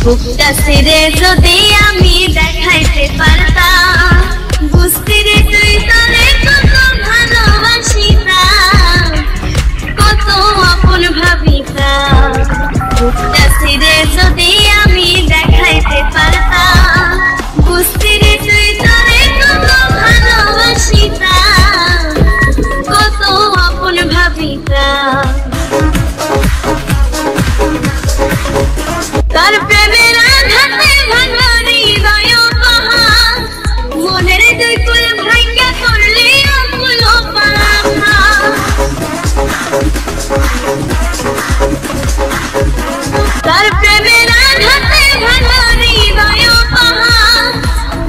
বুকটা ছিঁড়ে যদি আমি দেখাইতে পারতাম, বুঝতি রে তুই তরে কত ভালোবাসিতাম, কত আপন ভাবিতাম। বুকটা ছিঁড়ে যদি আমি দেখাইতে পারতাম, বুঝতি রে তুই তরে কত ভালোবাসিতাম, কত আপন ভাবিতাম। তার প্রেমের আঘাতে ভাঙা হৃদয় পাহাড়, মনের দুই কুল ভাঙ্গা করলি অকুল পাহাড়। তার প্রেমের আঘাতে ভাঙা হৃদয় পাহাড়,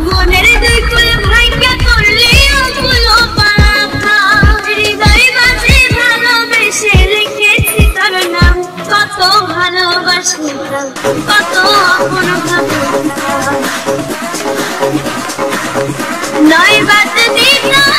মনের দুই কুল ভাঙ্গা করলি অকুল পাহাড়। হৃদয় মাঝে ভালোবেসে লিখেছি তার নাম, কত ভালোবাসিতাম, কত আপন ভাবিতাম। নয় বাদ দিতাম